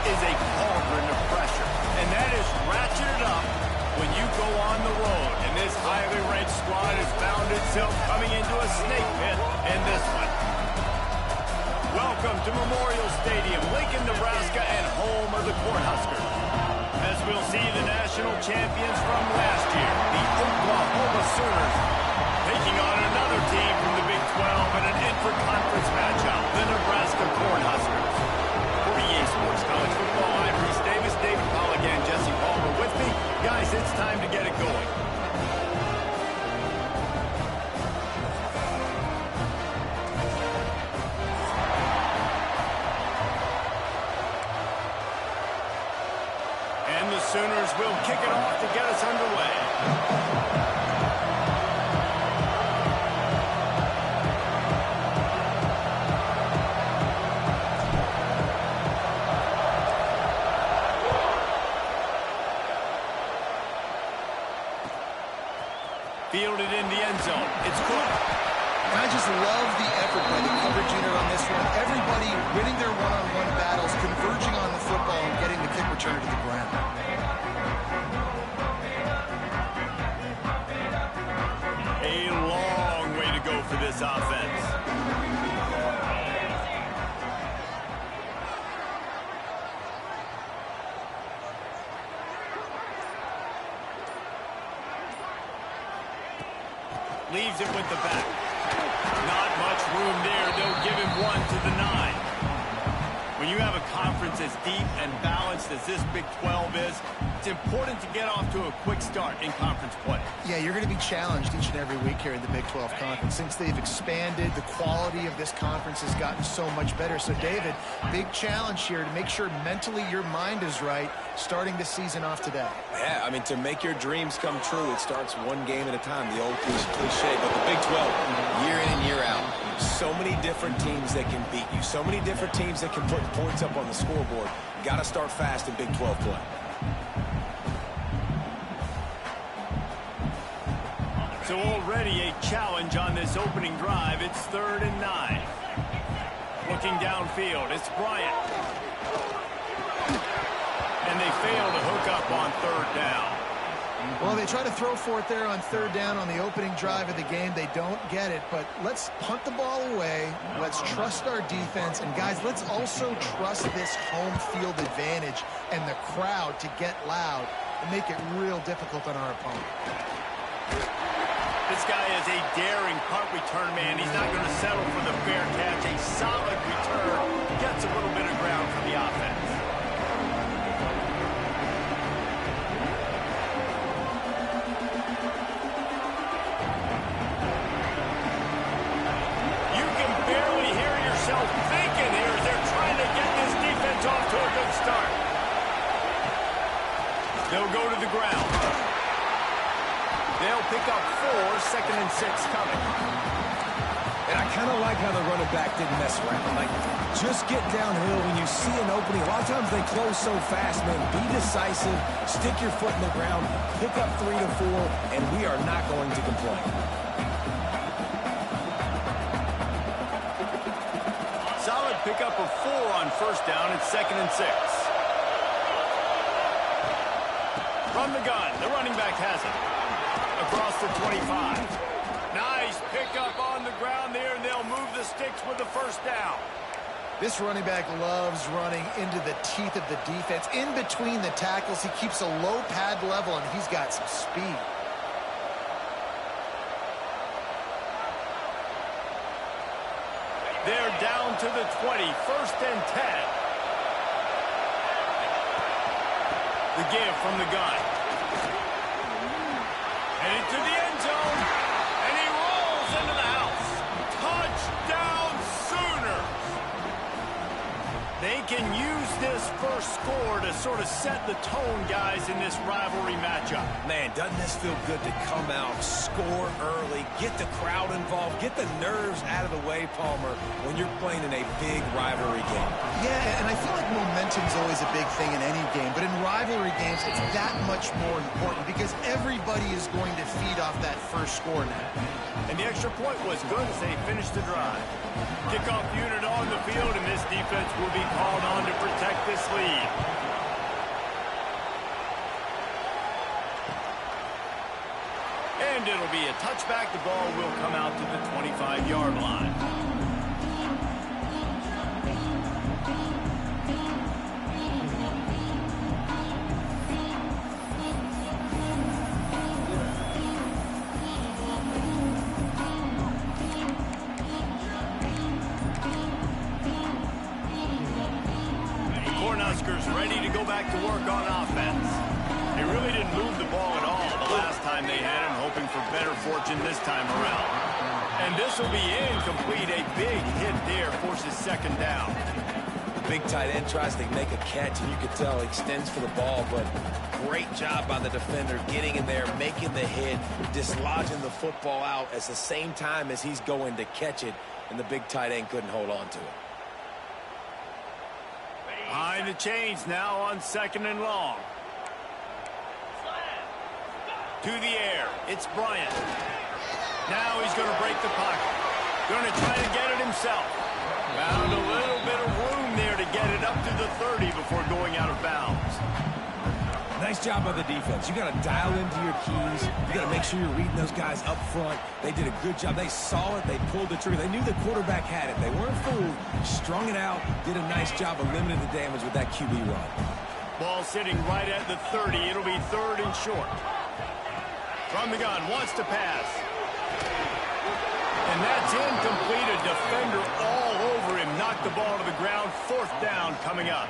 is a cauldron of pressure, and that is ratcheted up when you go on the road. And this highly ranked squad has found itself coming into a snake pit in this one. Welcome to Memorial Stadium, Lincoln, Nebraska, and home of the Cornhuskers. As we'll see the national champions from last year, the Oklahoma Sooners, taking on another team from the Big 12 in an intra-conference matchup, the Nebraska Cornhuskers. For EA Sports College Football, I'm Reese Davis, David Pollack, and Jesse Palmer with me. Guys, it's time to get it going. And the Sooners will kick it off to get us underway. Fielded in the end zone. It's Cook. And I just love the effort by the coverage unit on this one. Everybody winning their one-on-one battles, converging on the football, and getting the kick return to the ground. A long way to go for this offense. Leaves it with the back. Not much room there. They'll give him one to the 9. When you have a conference as deep and balanced as this Big 12 is, it's important to get off to a quick start in conference play. Yeah, you're going to be challenged each and every week here in the Big 12 Conference. Since they've expanded, the quality of this conference has gotten so much better. So, David, big challenge here to make sure mentally your mind is right starting the season off today. Yeah, I mean, to make your dreams come true, it starts one game at a time, the old cliche. But the Big 12, year in and year out, so many different teams that can beat you, so many different teams that can put points up on the scoreboard. Got to start fast in Big 12 play. So already a challenge on this opening drive. It's 3rd and 9. Looking downfield, it's Bryant. And they fail to hook up on 3rd down. Well, they try to throw for it there on 3rd down on the opening drive of the game. They don't get it, but let's punt the ball away. Let's trust our defense. And, guys, let's also trust this home field advantage and the crowd to get loud and make it real difficult on our opponent. This guy is a daring punt return man. He's not going to settle for the fair catch. A solid return. Gets a little bit of ground for the offense. You can barely hear yourself thinking here as they're trying to get this defense off to a good start. They'll go to the ground. They'll pick up 4, 2nd and 6 coming. And I kind of like how the running back didn't mess around. Like, just get downhill when you see an opening. A lot of times they close so fast, man. Be decisive, stick your foot in the ground, pick up 3 to 4, and we are not going to complain. Solid pickup of 4 on 1st down. It's 2nd and 6. From the gun, the running back has it. Across the 25. Nice pickup on the ground there, and they'll move the sticks with the 1st down. This running back loves running into the teeth of the defense. In between the tackles, he keeps a low pad level, and he's got some speed. They're down to the 20, 1st and 10. The give from the gun. Headed to the end zone, and he rolls into the house. Touchdown, Sooners! They can use this first score to sort of set the tone, guys, in this rivalry matchup. Man, doesn't this feel good to come out, score early, get the crowd involved, get the nerves out of the way, Palmer, when you're playing in a big rivalry game. Yeah, and I feel like momentum's always a big thing in any game, but in rivalry games, it's that much more important because everybody is going to feed off that first score now. And the extra point was good as they finished the drive. Kickoff unit on the field, and this defense will be called on to protect this lead. And it'll be a touchback. The ball will come out to the 25-yard line. Ready to go back to work on offense. They really didn't move the ball at all the last time they had him, hoping for better fortune this time around. And this will be incomplete. A big hit there forces second down. The big tight end tries to make a catch, and you can tell he extends for the ball, but great job by the defender getting in there, making the hit, dislodging the football out at the same time as he's going to catch it, and the big tight end couldn't hold on to it. Behind the chains now on second and long. To the air. It's Bryant. Now he's going to break the pocket. Going to try to get it himself. Found a little bit of room there to get it up to the 30 before going out of bounds. Nice job by the defense. You got to dial into your keys. You got to make sure you're reading those guys up front. They did a good job. They saw it. They pulled the trigger. They knew the quarterback had it. They weren't fooled. Strung it out. Did a nice job of limiting the damage with that QB run. Ball sitting right at the 30. It'll be third and short. From the gun. Wants to pass. And that's incomplete. A defender all over him. Knocked the ball to the ground. Fourth down coming up.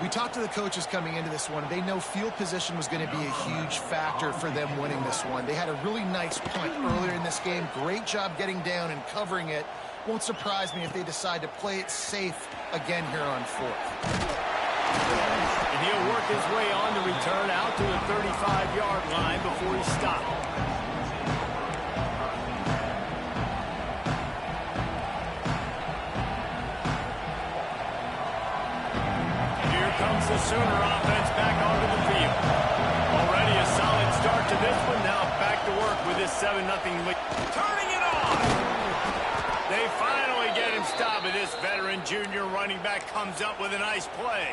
We talked to the coaches coming into this one. They know field position was going to be a huge factor for them winning this one. They had a really nice punt earlier in this game. Great job getting down and covering it. Won't surprise me if they decide to play it safe again here on fourth. And he'll work his way on the return out to the 35-yard line before he stopped. Comes the Sooner offense back onto the field. Already a solid start to this one. Now back to work with this 7-0 lead. Turning it on! They finally get him stopped. This veteran junior running back comes up with a nice play.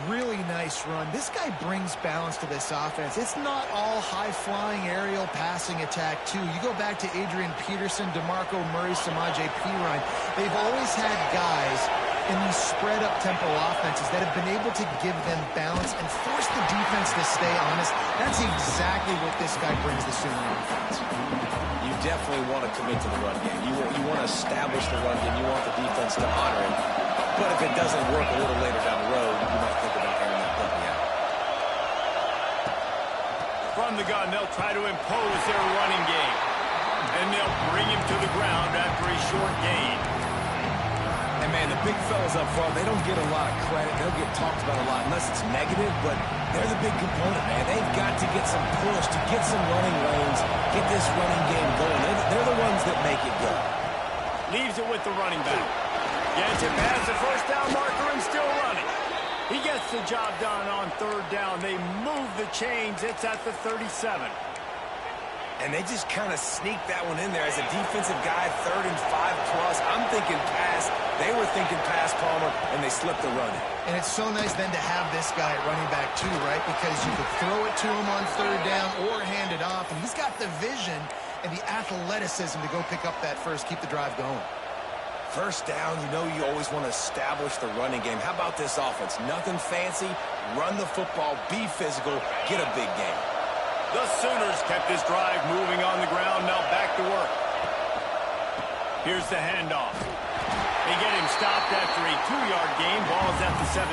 Really nice run. This guy brings balance to this offense. It's not all high-flying aerial passing attack, too. You go back to Adrian Peterson, DeMarco Murray, Samaje Perine. They've always had guys in these spread-up tempo offenses that have been able to give them balance and force the defense to stay honest. That's exactly what this guy brings the Sooner offense. You definitely want to commit to the run game. You want to establish the run game. You want the defense to honor it. But if it doesn't work a little later down the road, you might think about airing that puppy out. From the gun, they'll try to impose their running game. And they'll bring him to the ground after a short gain. And, man, the big fellas up front, they don't get a lot of credit. They'll get talked about a lot unless it's negative, but they're the big component, man. They've got to get some push, to get some running lanes, get this running game going. They're the ones that make it go. Leaves it with the running back. Gets it past the first down marker and still running. He gets the job done on third down. They move the chains. It's at the 37. And they just kind of sneaked that one in there as a defensive guy, 3rd and 5+. I'm thinking pass. They were thinking pass, Palmer, and they slipped the run. And it's so nice then to have this guy at running back too, right? Because you could throw it to him on third down or hand it off. And he's got the vision and the athleticism to go pick up that first, keep the drive going. First down, you know you always want to establish the running game. How about this offense? Nothing fancy. Run the football, be physical, get a big game. The Sooners kept this drive moving on the ground. Now back to work. Here's the handoff. They get him stopped after a 2-yard gain. Ball's at the 17.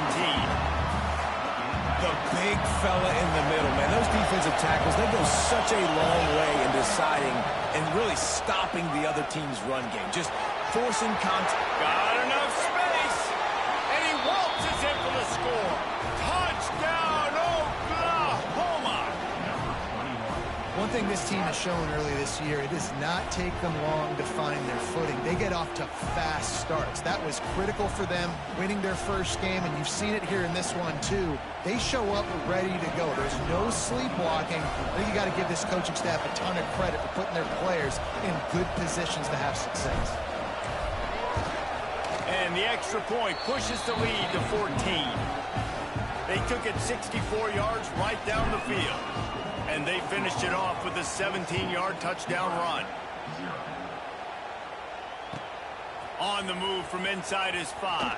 The big fella in the middle, man. Those defensive tackles, they go such a long way in deciding and really stopping the other team's run game. Just forcing contact. Got enough space. And he waltzes in for the score. Touchdown, Oklahoma. One thing this team has shown early this year, it does not take them long to find their footing. They get off to fast starts. That was critical for them, winning their first game, and you've seen it here in this one too. They show up ready to go. There's no sleepwalking. I think you got to give this coaching staff a ton of credit for putting their players in good positions to have success. And the extra point pushes the lead to 14. They took it 64 yards right down the field. And they finished it off with a 17-yard touchdown run. On the move from inside his 5.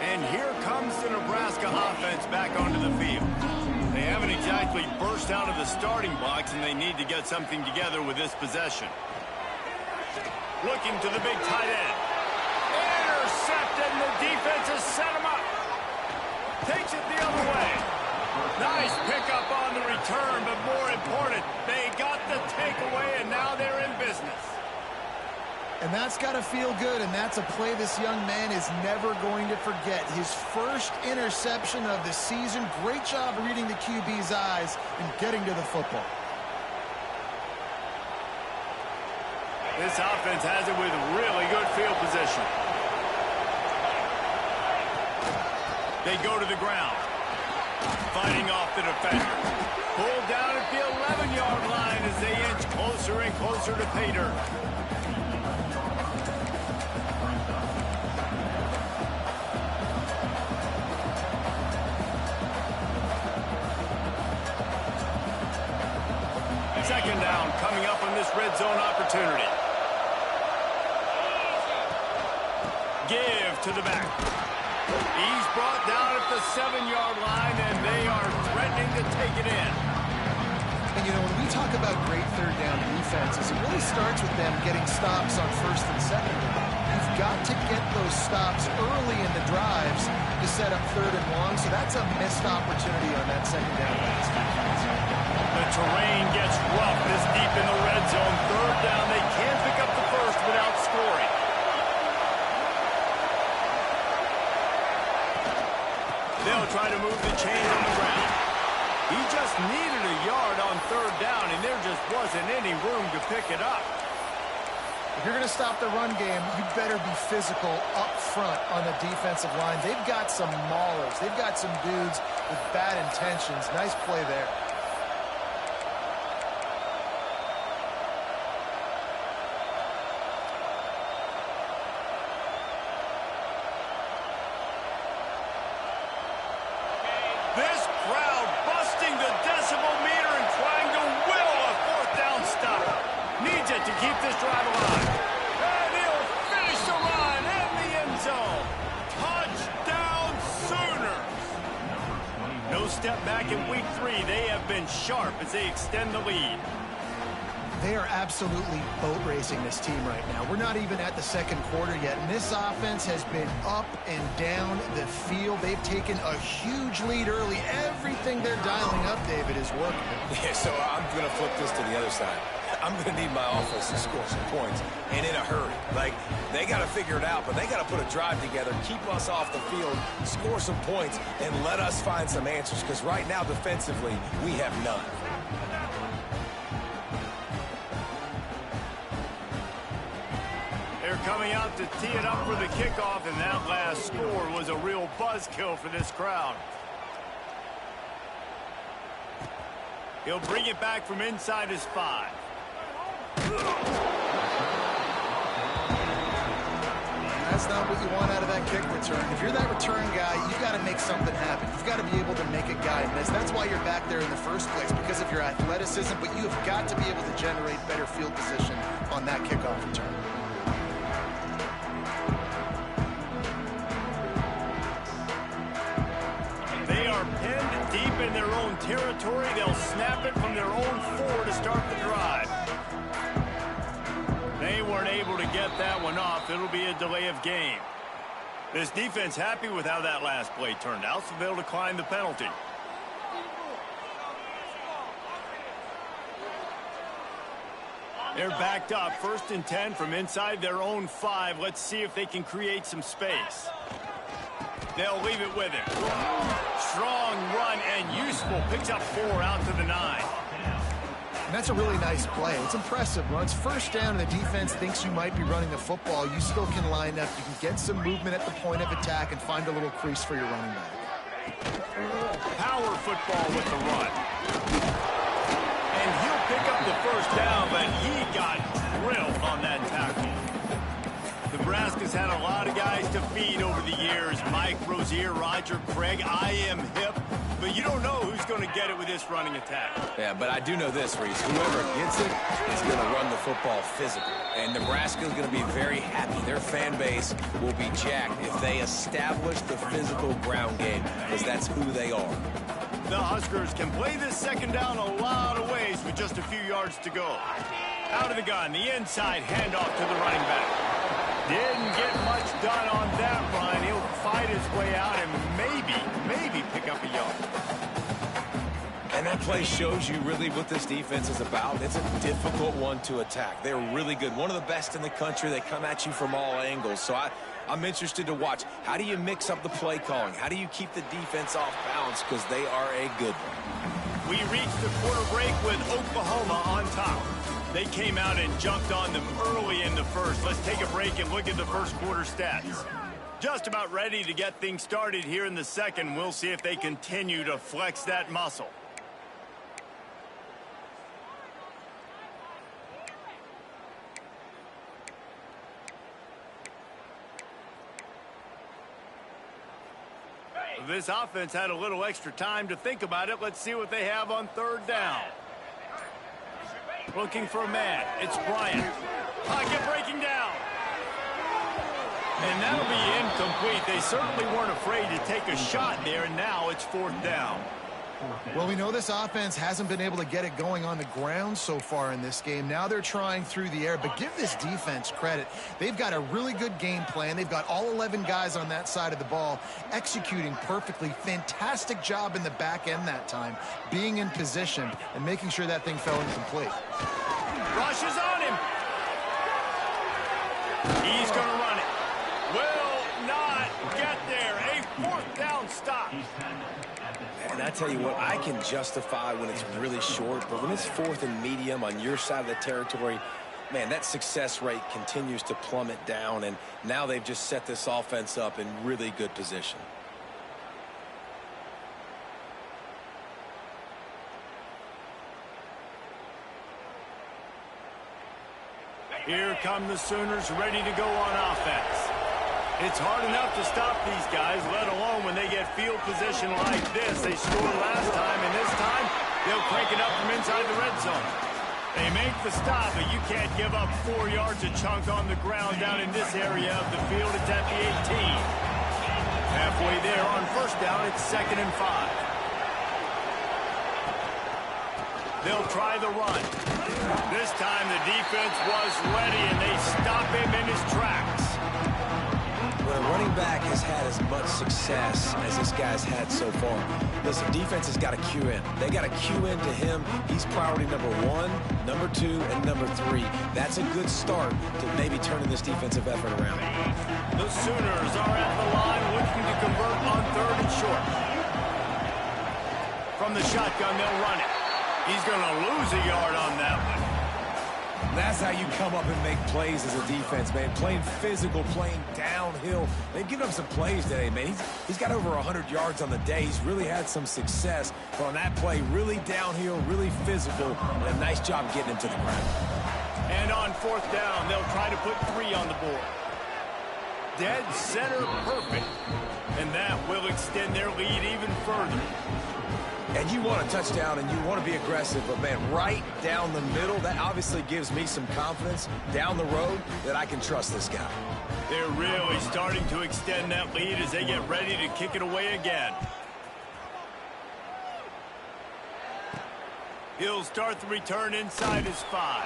And here comes the Nebraska offense back onto the field. They haven't exactly burst out of the starting blocks, and they need to get something together with this possession. Looking to the big tight end. Intercepted, and the defense has set him up. Takes it the other way. Nice pickup on the return, but more important, they got the takeaway, and now they're in business. And that's got to feel good, and that's a play this young man is never going to forget. His first interception of the season. Great job reading the QB's eyes and getting to the football. This offense has it with really good field position. They go to the ground. Fighting off the defender. Pulled down at the 11-yard line as they inch closer and closer to pay dirt. Second down coming up on this red zone opportunity. Give to the back. He's brought down at the 7-yard line, and they are threatening to take it in. And, you know, when we talk about great third down defenses, it really starts with them getting stops on first and second down. You've got to get those stops early in the drives to set up third and long, so that's a missed opportunity on that second down pass defense. The terrain gets rough this deep in the red zone. Third down, they can't pick up the first without scoring. They'll try to move the chains on the ground. He just needed a yard on third down, and there just wasn't any room to pick it up. If you're going to stop the run game, you better be physical up front on the defensive line. They've got some maulers. They've got some dudes with bad intentions. Nice play there. This crowd busting the decibel meter and trying to will a fourth down stop. Needs it to keep this drive alive. And he'll finish the run in the end zone. Touchdown Sooners. No step back in week 3. They have been sharp as they extend the lead. They are absolutely boat racing this team right now. We're not even at the second quarter yet, and this offense has been up and down the field. They've taken a huge lead early. Everything they're dialing up, David, is working. Yeah, so I'm going to flip this to the other side. I'm going to need my offense to score some points, and in a hurry. Like, they got to figure it out, but they got to put a drive together, keep us off the field, score some points, and let us find some answers, because right now, defensively, we have none. They're coming out to tee it up for the kickoff, and that last score was a real buzzkill for this crowd. He'll bring it back from inside his 5. That's not what you want out of that kick return. If you're that return guy, you've got to make something happen. You've got to be able to make a guy miss. That's why you're back there in the first place, because of your athleticism, but you have got to be able to generate better field position on that kickoff return. They are pinned deep in their own territory. They'll snap it from their own 4 to start the drive. They weren't able to get that one off. It'll be a delay of game. This defense happy with how that last play turned out, so they'll decline the penalty. They're backed up, 1st and 10 from inside their own 5. Let's see if they can create some space. They'll leave it with him. Strong run and useful. Picks up 4 out to the 9. And that's a really nice play. It's impressive. When it's first down and the defense thinks you might be running the football, you still can line up. You can get some movement at the point of attack and find a little crease for your running back. Power football with the run. And he'll pick up the first down, but he got drilled on that tackle. Nebraska's had a lot of guys to feed over the years. Mike Rozier, Roger Craig, I am hip. But you don't know who's going to get it with this running attack. Yeah, but I do know this, Reese. Whoever gets it is going to run the football physical. And Nebraska's going to be very happy. Their fan base will be jacked if they establish the physical ground game, because that's who they are. The Huskers can play this second down a lot of ways with just a few yards to go. Out of the gun, the inside handoff to the running back. Didn't get much done on that run. He'll fight his way out and maybe pick up a yard. And that play shows you really what this defense is about. It's a difficult one to attack. They're really good. One of the best in the country. They come at you from all angles. So I'm interested to watch. How do you mix up the play calling? How do you keep the defense off balance? Because they are a good one. We reached the quarter break with Oklahoma on top. They came out and jumped on them early in the first. Let's take a break and look at the first quarter stats. Just about ready to get things started here in the second. We'll see if they continue to flex that muscle. This offense had a little extra time to think about it. Let's see what they have on third down. Looking for a man. It's Bryant. Pocket breaking down. And that'll be incomplete. They certainly weren't afraid to take a shot there, and now it's fourth down. Well, we know this offense hasn't been able to get it going on the ground so far in this game. Now they're trying through the air, but give this defense credit. They've got a really good game plan. They've got all 11 guys on that side of the ball executing perfectly. Fantastic job in the back end that time, being in position and making sure that thing fell incomplete. Rushes on him. He's going to run it. Will not get there. A fourth down stop. And I tell you what, I can justify when it's really short, but when it's fourth and medium on your side of the territory, man, that success rate continues to plummet down, and now they've just set this offense up in really good position. Here come the Sooners ready to go on offense. It's hard enough to stop these guys, let alone when they get field position like this. They scored last time, and this time they'll crank it up from inside the red zone. They make the stop, but you can't give up 4 yards a chunk on the ground down in this area of the field. It's at the 18. Halfway there on first down, it's 2nd and 5. They'll try the run. This time the defense was ready, and they stop him in his tracks. When a running back has had as much success as this guy's had so far, listen, defense has got to cue in. They got to cue into him. He's priority number 1, number 2, and number 3. That's a good start to maybe turning this defensive effort around. The Sooners are at the line looking to convert on 3rd and short. From the shotgun, they'll run it. He's going to lose a yard on that one. That's how you come up and make plays as a defense, man. Playing physical, playing downhill. They've given him some plays today, man. He's got over 100 yards on the day. He's really had some success. But on that play, really downhill, really physical, and a nice job getting him to the ground. And on 4th down, they'll try to put 3 on the board. Dead center perfect. And that will extend their lead even further. And you want a touchdown and you want to be aggressive, but, man, right down the middle, that obviously gives me some confidence down the road that I can trust this guy. They're really starting to extend that lead as they get ready to kick it away again. He'll start the return inside his 5.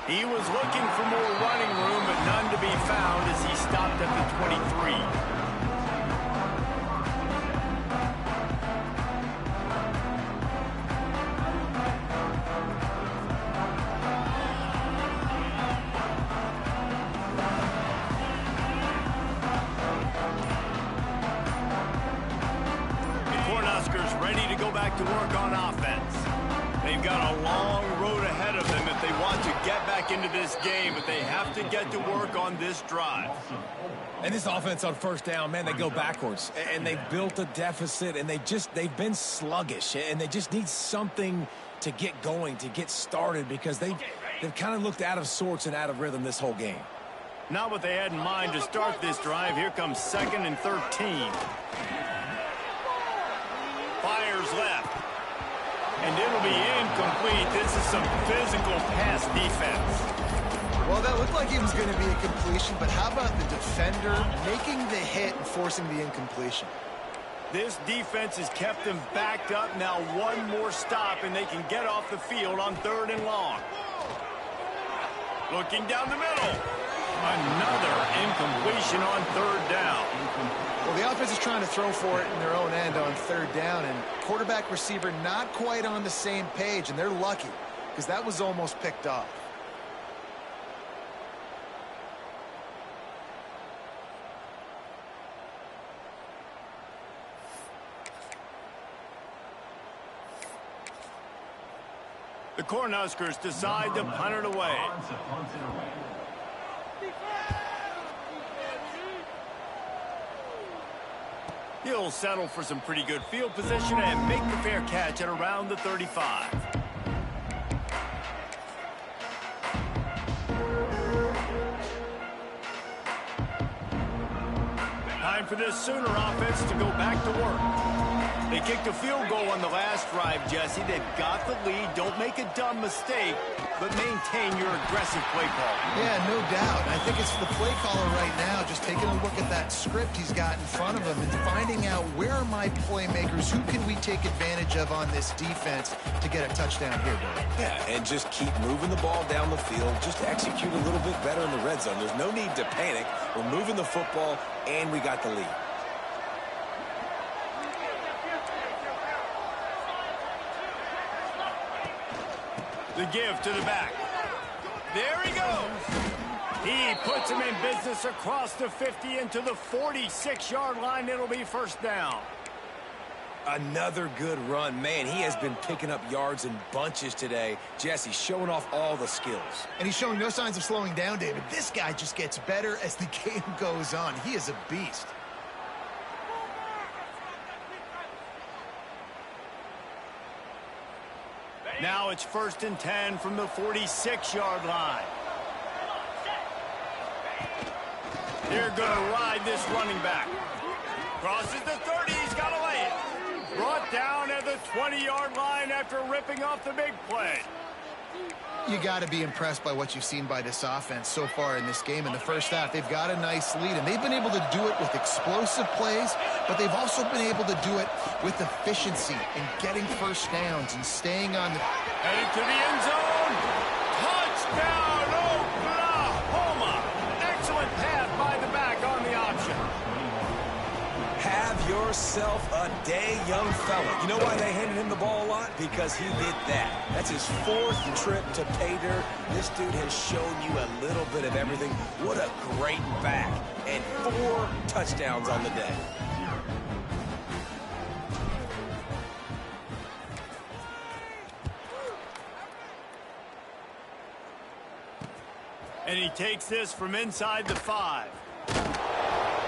He was looking for more running room, but none to be found as he stopped at the 23. Ready to go back to work on offense. They've got a long road ahead of them if they want to get back into this game, but they have to get to work on this drive. And this offense on first down, man, they go backwards. And they've built a deficit, and they've been sluggish. And they just need something to get going, to get started, because they've kind of looked out of sorts and out of rhythm this whole game. Not what they had in mind to start this drive. Here comes 2nd and 13. Fires left. And it'll be incomplete. This is some physical pass defense. Well, that looked like it was going to be a completion, but how about the defender making the hit and forcing the incompletion? This defense has kept them backed up. Now one more stop, and they can get off the field on 3rd and long. Looking down the middle. Another incompletion on 3rd down. Well, the offense is trying to throw for it in their own end on 3rd down, and quarterback receiver not quite on the same page, and they're lucky because that was almost picked off. The Cornhuskers decide to punt it away. He'll settle for some pretty good field position and make the fair catch at around the 35. Time for this Sooner offense to go back to work. They kicked a field goal on the last drive, Jesse. They've got the lead. Don't make a dumb mistake, but maintain your aggressive play call. Yeah, no doubt. I think it's the play caller right now just taking a look at that script he's got in front of him and finding out where are my playmakers, who can we take advantage of on this defense to get a touchdown here, Billy. Yeah, and just keep moving the ball down the field. Just execute a little bit better in the red zone. There's no need to panic. We're moving the football, and we got the lead. The give to the back. There he goes. He puts him in business across the 50 into the 46-yard line. It'll be 1st down. Another good run. Man, he has been picking up yards in bunches today. Jesse showing off all the skills. And he's showing no signs of slowing down, David. This guy just gets better as the game goes on. He is a beast. Now it's 1st and 10 from the 46-yard line. They're going to ride this running back. Crosses the 30. He's got to lay it. Brought down at the 20-yard line after ripping off the big play. You got to be impressed by what you've seen by this offense so far in this game. In the first half, they've got a nice lead, and they've been able to do it with explosive plays, but they've also been able to do it with efficiency and getting first downs and staying on the... Headed to the end zone. Touchdown, Oklahoma. Excellent pass by the back on the option. Have yourself a day, young fella. You know why they handed him the ball a lot? Because he did that. That's his 4th trip to pay dirt. This dude has shown you a little bit of everything. What a great back. And 4 touchdowns on the day. And he takes this from inside the 5.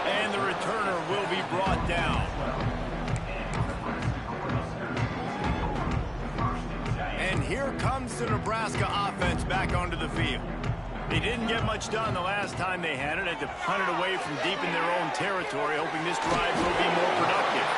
And the returner will be brought down. And here comes the Nebraska offense back onto the field. They didn't get much done the last time they had it. Had to punt it away from deep in their own territory, hoping this drive will be more productive.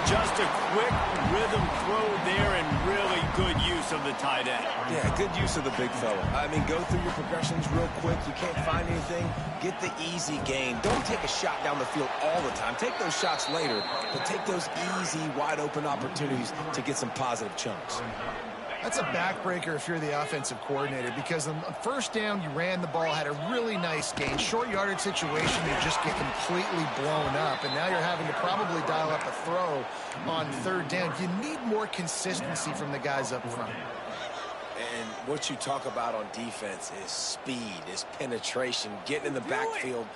Just a quick rhythm throw there and really good use of the tight end. Yeah, good use of the big fella. I mean, go through your progressions real quick. You can't find anything, get the easy gain. Don't take a shot down the field all the time. Take those shots later, but take those easy, wide-open opportunities to get some positive chunks. That's a backbreaker if you're the offensive coordinator, because on first down, you ran the ball, had a really nice gain. Short yardage situation, you just get completely blown up, and now you're having to probably dial up a throw on 3rd down. You need more consistency from the guys up front. And what you talk about on defense is speed, is penetration, getting in the backfield,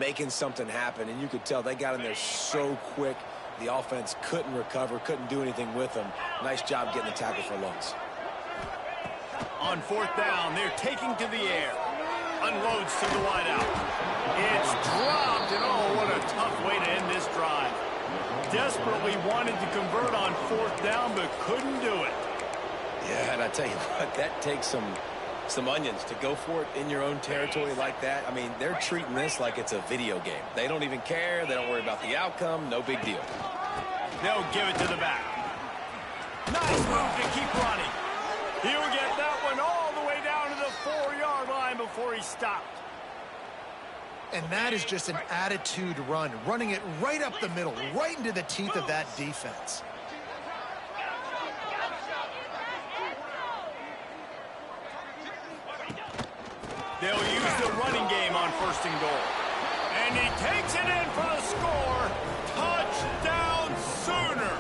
making something happen. And you could tell they got in there so quick The offense couldn't recover, couldn't do anything with them. Nice job getting the tackle for loss. On fourth down, they're taking to the air. Unloads to the wideout. It's dropped, and oh, what a tough way to end this drive. Desperately wanted to convert on fourth down, but couldn't do it. Yeah, and I tell you what, that takes some onions to go for it in your own territory like that. I mean, they're treating this like it's a video game. They don't even care. They don't worry about the outcome. No big deal. They'll give it to the back. Nice move to keep running. He'll get that one all the way down to the 4-yard line before he stopped. And that is just an attitude run, running it right up the middle, right into the teeth of that defense. They'll use the running game on first and goal. And he takes it in for the score. Touchdown Sooners.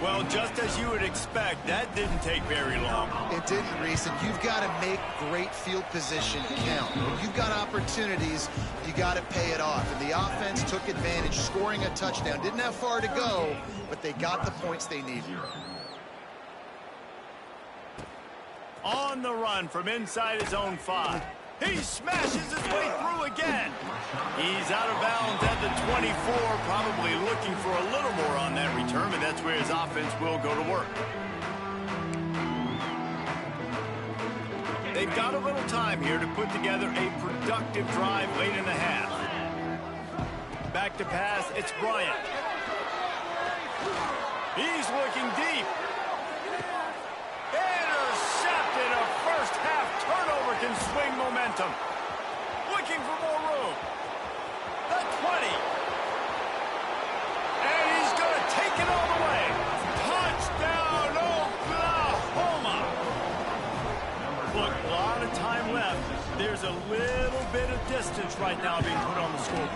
Well, just as you would expect, that didn't take very long. It didn't, Reese, and you've got to make great field position count. When you've got opportunities, you got to pay it off. And the offense took advantage, scoring a touchdown. Didn't have far to go, but they got the points they needed. On the run from inside his own 5. He smashes his way through again. He's out of bounds at the 24, probably looking for a little more on that return, but that's where his offense will go to work. They've got a little time here to put together a productive drive late in the half. Back to pass, it's Bryant. He's looking deep. Intercepted. A first half turnover can swing momentum. Looking for more room. The 20. And he's going to take it all the way. Touchdown, Oklahoma. Look, a lot of time left. There's a little bit of distance right now being put on the scoreboard.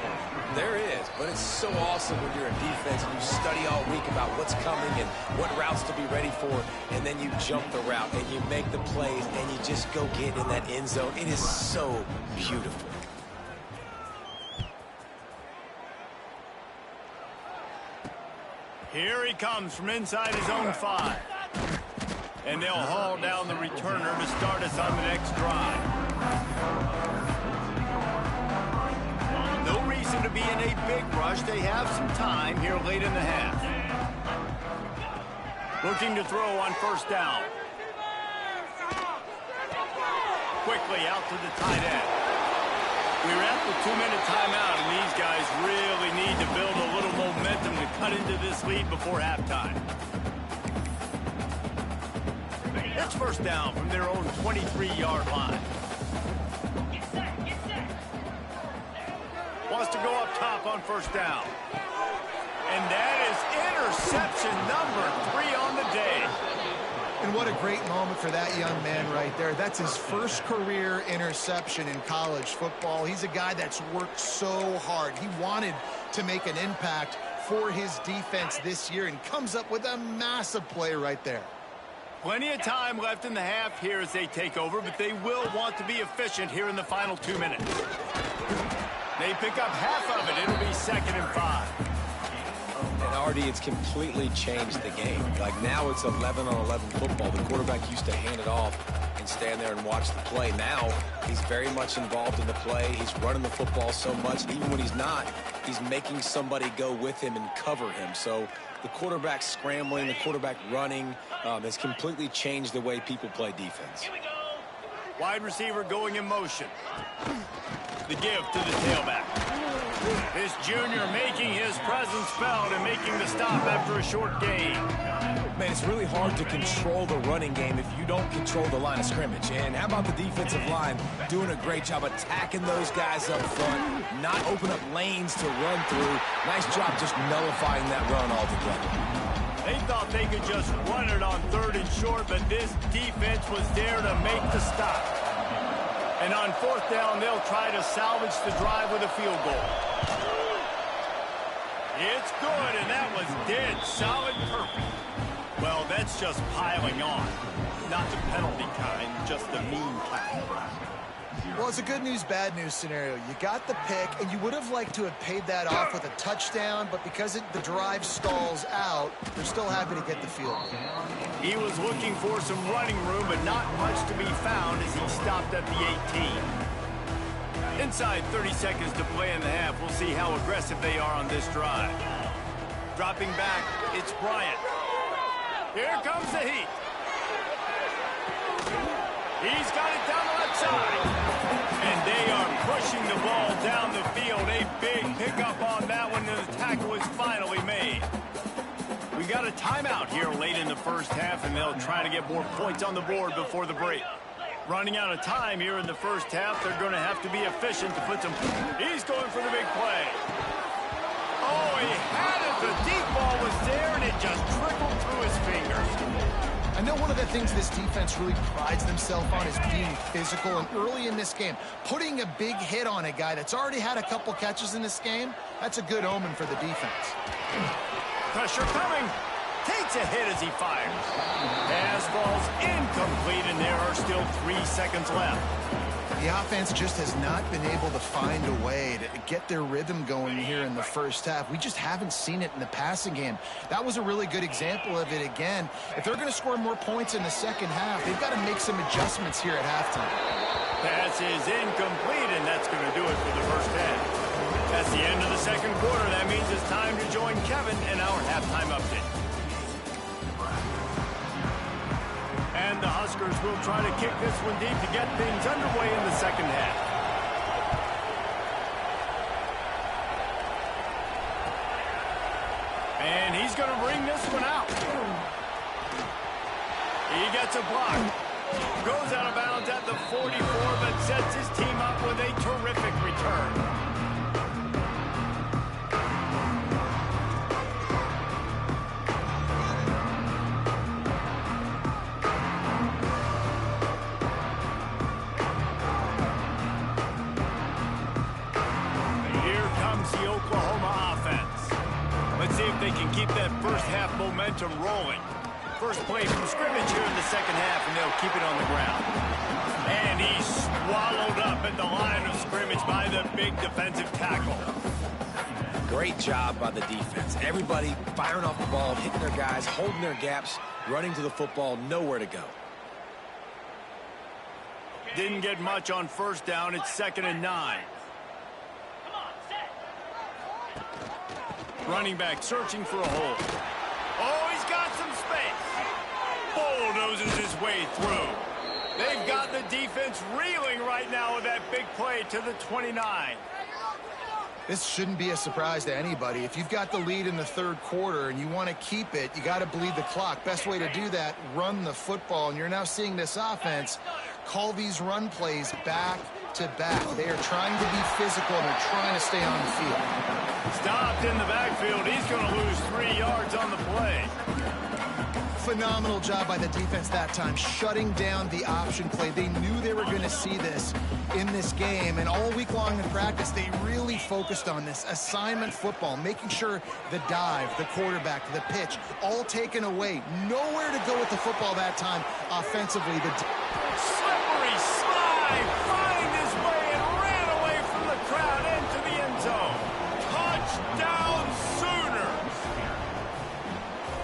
There is, but it's so awesome when you're in defense and you study all week about what's coming and what routes to be ready for, and then you jump the route and you make the plays and you just go get in that end zone. It is so beautiful. Here he comes from inside his own 5. And they'll haul down the returner to start us on the next drive. No reason to be in a big rush. They have some time here late in the half. Looking to throw on first down. Quickly out to the tight end. We're at the 2-minute timeout, and these guys really need to build a little momentum to cut into this lead before halftime. It's first down from their own 23-yard line. Wants to go up top on first down. And that is interception number 3 on the day. And what a great moment for that young man right there. That's his first career interception in college football. He's a guy that's worked so hard. He wanted to make an impact for his defense this year and comes up with a massive play right there. Plenty of time left in the half here as they take over, but they will want to be efficient here in the final 2 minutes. They pick up half of it. It'll be 2nd and 5. And Artie, it's completely changed the game. Like now it's 11-on-11 football. The quarterback used to hand it off and stand there and watch the play. Now he's very much involved in the play. He's running the football so much. Even when he's not, he's making somebody go with him and cover him. So the quarterback scrambling, the quarterback running has completely changed the way people play defense. Wide receiver going in motion. The give to the tailback. This junior making his presence felt and making the stop after a short gain. Man, it's really hard to control the running game if you don't control the line of scrimmage. And how about the defensive line doing a great job attacking those guys up front, not open up lanes to run through. Nice job just nullifying that run altogether. They thought they could just run it on 3rd and short, but this defense was there to make the stop. And on 4th down, they'll try to salvage the drive with a field goal. It's good, and that was dead solid perfect. Well, that's just piling on. Not the penalty kind, just the mean kind. Well, it's a good news, bad news scenario. You got the pick, and you would have liked to have paid that off with a touchdown, but because the drive stalls out, they're still happy to get the field. He was looking for some running room, but not much to be found as he stopped at the 18. Inside 30 seconds to play in the half. We'll see how aggressive they are on this drive. Dropping back, it's Bryant. Here comes the heat. He's got it down the left side. And they are pushing the ball down the field. A big pickup on that one, and the tackle is finally made. We got a timeout here late in the first half, and they'll try to get more points on the board before the break. Running out of time here in the first half, they're going to have to be efficient to put some... He's going for the big play. Oh, he had it. The deep ball was there, and it just trickled through his fingers. I know one of the things this defense really prides themselves on is being physical, and early in this game, putting a big hit on a guy that's already had a couple catches in this game, that's a good omen for the defense. Pressure coming. Takes a hit as he fires. Pass falls incomplete, and there are still 3 seconds left. The offense just has not been able to find a way to get their rhythm going here in the first half. We just haven't seen it in the passing game. That was a really good example of it again. If they're going to score more points in the second half, they've got to make some adjustments here at halftime. Pass is incomplete, and that's going to do it for the first half. That's the end of the second quarter. That means it's time to join Kevin in our halftime update. And the Huskers will try to kick this one deep to get things underway in the second half. And he's going to bring this one out. He gets a block. Goes out of bounds at the 44, but sets his team up with a terrific return. They can keep that first half momentum rolling. First play from scrimmage here in the second half, and they'll keep it on the ground. And he's swallowed up at the line of scrimmage by the big defensive tackle. Great job by the defense. Everybody firing off the ball, hitting their guys, holding their gaps, running to the football, nowhere to go. Didn't get much on first down. It's 2nd and 9. Running back searching for a hole. Oh, he's got some space. Bulldozes his way through. They've got the defense reeling right now with that big play to the 29. This shouldn't be a surprise to anybody. If you've got the lead in the third quarter and you want to keep it, you got to bleed the clock. Best way to do that, run the football. And you're now seeing this offense call these run plays back to back. They are trying to be physical, and they're trying to stay on the field. Stopped in the backfield. He's going to lose 3 yards on the play. Phenomenal job by the defense that time, shutting down the option play. They knew they were going to see this in this game, and all week long in practice, they really focused on this assignment football, making sure the dive, the quarterback, the pitch, all taken away. Nowhere to go with the football that time offensively. Slippery slide, find his way and ran away from the crowd into the end zone. Touchdown Sooners!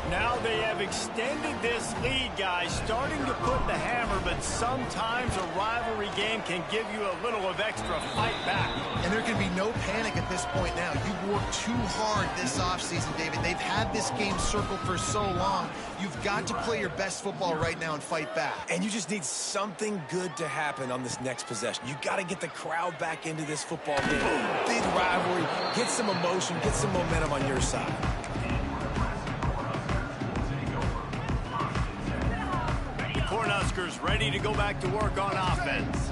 Now they have extended this lead, guys, starting to put the hammer, but sometimes a rivalry game can give you a little of extra fight back. And there can be no panic at this point now. You've worked too hard this offseason, David. They've had this game circled for so long. You've got to play your best football right now and fight back. And you just need something good to happen on this next possession. You got to get the crowd back into this football game. Big rivalry, get some emotion, get some momentum on your side. Cornhuskers ready to go back to work on offense.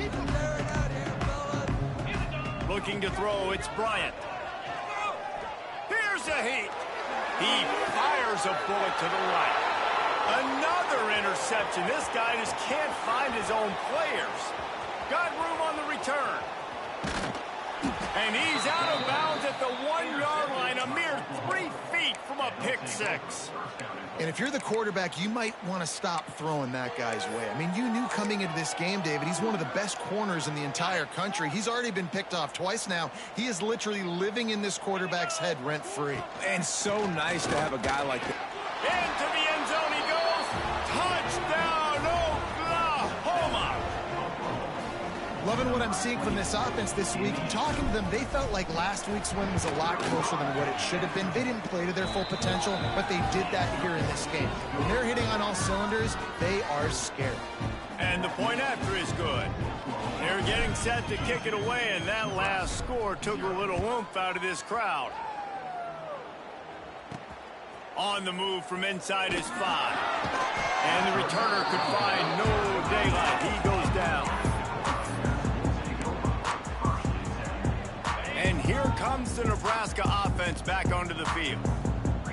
Looking to throw, it's Bryant. Here's a heat. He fires a bullet to the right. Another interception. This guy just can't find his own players. Got room on the return. And he's out of bounds at the 1-yard line, a mere 3 feet from a pick six. And if you're the quarterback, you might want to stop throwing that guy's way. I mean, you knew coming into this game, David, he's one of the best corners in the entire country. He's already been picked off twice now. He is literally living in this quarterback's head rent-free. And so nice to have a guy like that. Into the end zone he goes. Touchdown, Oklahoma. Loving what I'm seeing from this offense this week. Talking to them, they felt like last week's win was a lot closer than what it should have been. They didn't play to their full potential, but they did that here in this game. When they're hitting on all cylinders, they are scared. And the point after is good. They're getting set to kick it away, and that last score took a little oomph out of this crowd. On the move from inside his 5. And the returner could find no daylight. He goes down. And here comes the Nebraska offense back onto the field.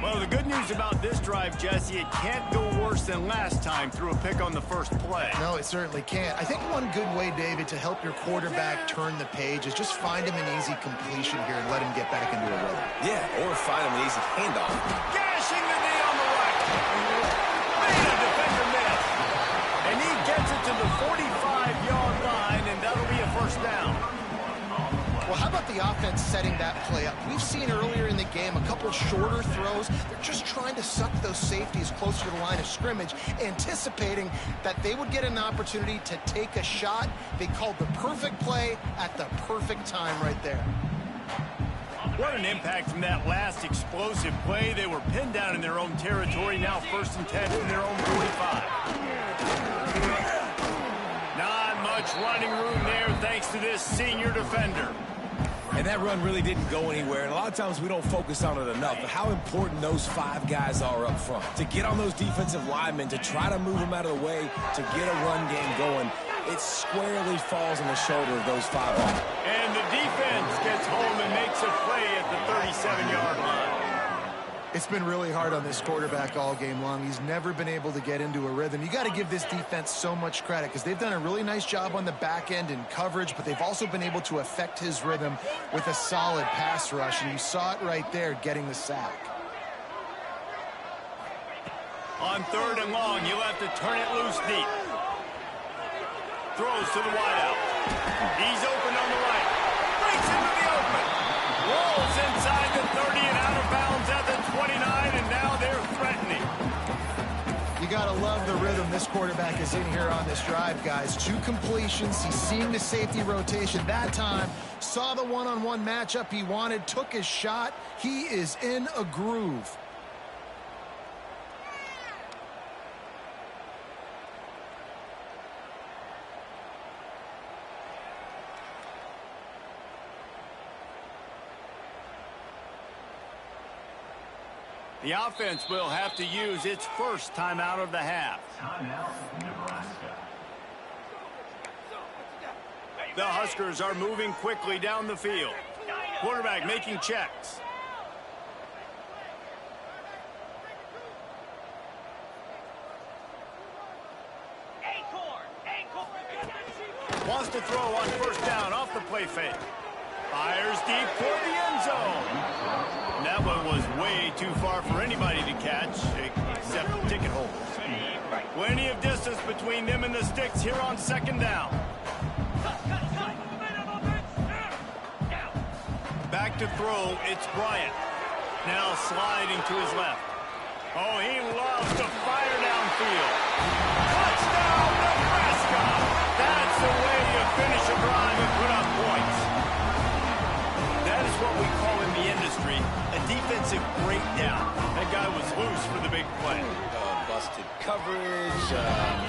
Well, the good news about this drive, Jesse, it can't go worse than last time through a pick on the first play. No, it certainly can't. I think one good way, David, to help your quarterback turn the page is just find him an easy completion here and let him get back into a rhythm. Yeah, or find him an easy handoff. Gashing the knee on the right. Made a defender miss. And he gets it to the 45-yard line, and that'll be a first down. Well, how about the offense setting that play up? We've seen earlier in the game a couple shorter throws. They're just trying to suck those safeties closer to the line of scrimmage, anticipating that they would get an opportunity to take a shot. They called the perfect play at the perfect time right there. What an impact from that last explosive play. They were pinned down in their own territory, now 1st and 10 from their own 45. Not much running room there thanks to this senior defender. And that run really didn't go anywhere. And a lot of times we don't focus on it enough. But how important those 5 guys are up front. To get on those defensive linemen, to try to move them out of the way, to get a run game going, it squarely falls on the shoulder of those 5 guys. And the defense gets home and makes a play at the 37-yard line. It's been really hard on this quarterback all game long. He's never been able to get into a rhythm. You got to give this defense so much credit because they've done a really nice job on the back end in coverage, but they've also been able to affect his rhythm with a solid pass rush, and you saw it right there getting the sack. On 3rd and long, you'll have to turn it loose deep. Throws to the wideout. He's open on the right. Breaks into the open. Rolls inside the 30 and out of bounds at the 29, and now they're threatening. You got to love the rhythm this quarterback is in here on this drive, guys. 2 completions. He's seeing the safety rotation that time. Saw the one-on-one matchup he wanted. Took his shot. He is in a groove. The offense will have to use its first timeout of the half. Timeout, Nebraska. The Huskers are moving quickly down the field. Quarterback making checks. Wants to throw on 1st down off the play fake. Fires deep toward the end zone. That one was way too far for anybody to catch, except ticket holders. Plenty of distance between them and the sticks here on 2nd down. Back to throw, it's Bryant. Now sliding to his left. Oh, he loves to fire downfield. Touchdown, Nebraska! That's the way you finish a drive and put up points. That is what we call in the industry a defensive breakdown. That guy was loose for the big play. Busted coverage,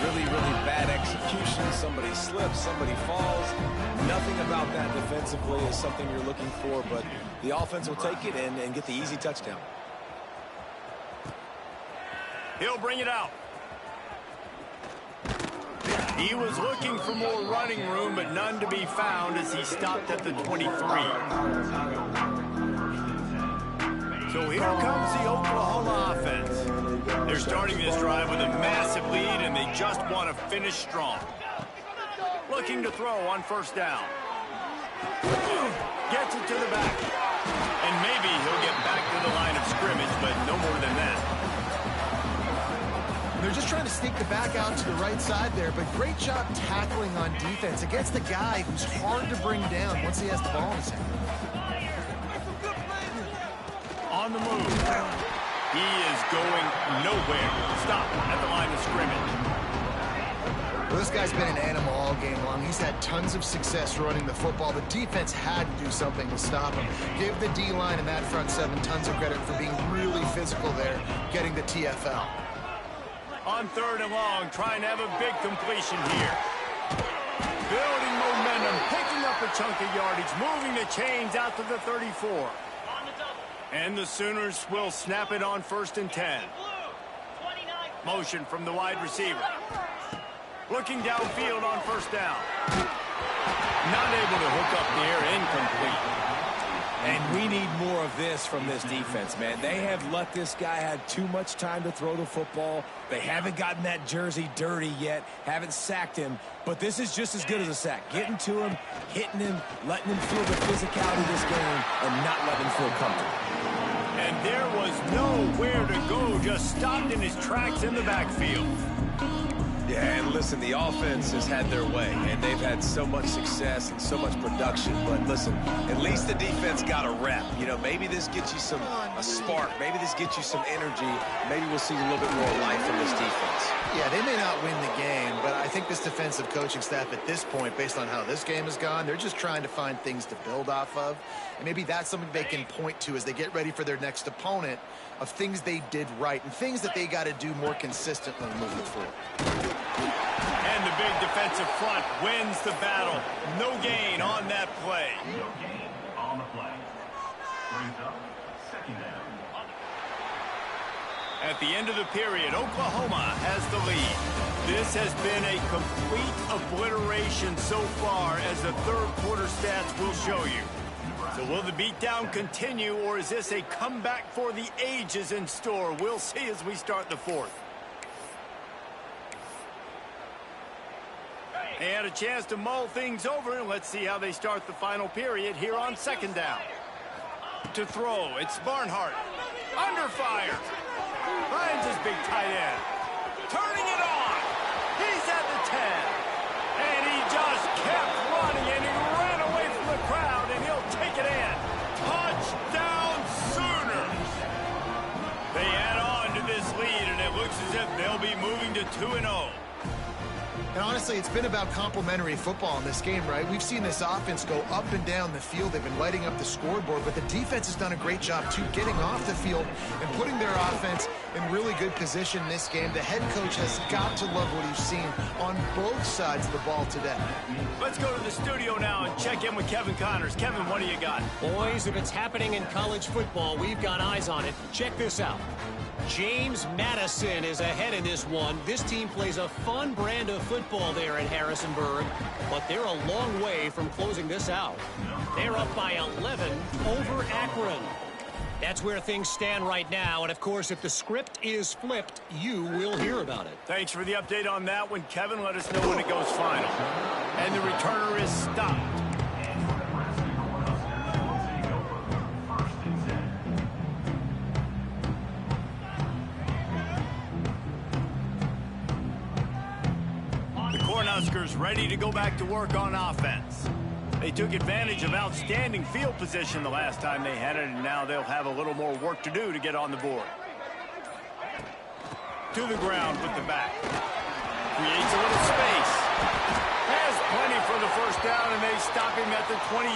really bad execution. Somebody slips, somebody falls. Nothing about that defensively is something you're looking for, but the offense will take it and get the easy touchdown. He'll bring it out. He was looking for more running room, but none to be found as he stopped at the 23. So here comes the Oklahoma offense. They're starting this drive with a massive lead, and they just want to finish strong. Looking to throw on 1st down. Gets it to the back. And maybe he'll get back to the line of scrimmage, but no more than that. They're just trying to sneak the back out to the right side there, but great job tackling on defense against the guy who's hard to bring down once he has the ball in his hand. On the move. He is going nowhere. Stop at the line of scrimmage. Well, this guy's been an animal all game long. He's had tons of success running the football. The defense had to do something to stop him. Give the D-line and that front seven tons of credit for being really physical there, getting the TFL. On 3rd and long, trying to have a big completion here. Building momentum, picking up a chunk of yardage, moving the chains out to the 34. And the Sooners will snap it on 1st and 10. Motion from the wide receiver. Looking downfield on 1st down. Not able to hook up there, incomplete. And we need more of this from this defense, man. They have let this guy have too much time to throw the football. They haven't gotten that jersey dirty yet, haven't sacked him. But this is just as good as a sack. Getting to him, hitting him, letting him feel the physicality of this game, and not letting him feel comfortable. And there was nowhere to go, just stopped in his tracks in the backfield. Yeah, and listen, the offense has had their way, and they've had so much success and so much production. But listen, at least the defense got a rep. You know, maybe this gets you a spark. Maybe this gets you some energy. Maybe we'll see a little bit more life from this defense. Yeah, they may not win the game, but I think this defensive coaching staff at this point, based on how this game has gone, they're just trying to find things to build off of. And maybe that's something they can point to as they get ready for their next opponent, of things they did right and things that they got to do more consistently moving forward. And the big defensive front wins the battle. No gain on that play. No gain on the play. Brings up 2nd down. At the end of the period, Oklahoma has the lead. This has been a complete obliteration so far, as the 3rd quarter stats will show you. So will the beatdown continue, or is this a comeback for the ages in store? We'll see as we start the 4th. They had a chance to mull things over, and let's see how they start the final period here on 2nd down. To throw, it's Barnhart. Under fire. Finds his big tight end. Turning it on. He's at the 10. And he just kept running, and he ran away from the crowd, and he'll take it in. Touchdown Sooners. They add on to this lead, and it looks as if they'll be moving to 2-0. And honestly, it's been about complementary football in this game, right? We've seen this offense go up and down the field. They've been lighting up the scoreboard, but the defense has done a great job, too, getting off the field and putting their offense in really good position in this game. The head coach has got to love what he's seen on both sides of the ball today. Let's go to the studio now and check in with Kevin Connors. Kevin, what do you got? Boys, if it's happening in college football, we've got eyes on it. Check this out. James Madison is ahead in this one. This team plays a fun brand of football there in Harrisonburg, but they're a long way from closing this out. They're up by 11 over Akron. That's where things stand right now, and of course, if the script is flipped, you will hear about it. Thanks for the update on that one, Kevin. Let us know when it goes final. And the returner is stopped. Cornhuskers ready to go back to work on offense. They took advantage of outstanding field position the last time they had it, and now they'll have a little more work to do to get on the board. To the ground with the back. Creates a little space. Has plenty for the 1st down, and they stop him at the 28.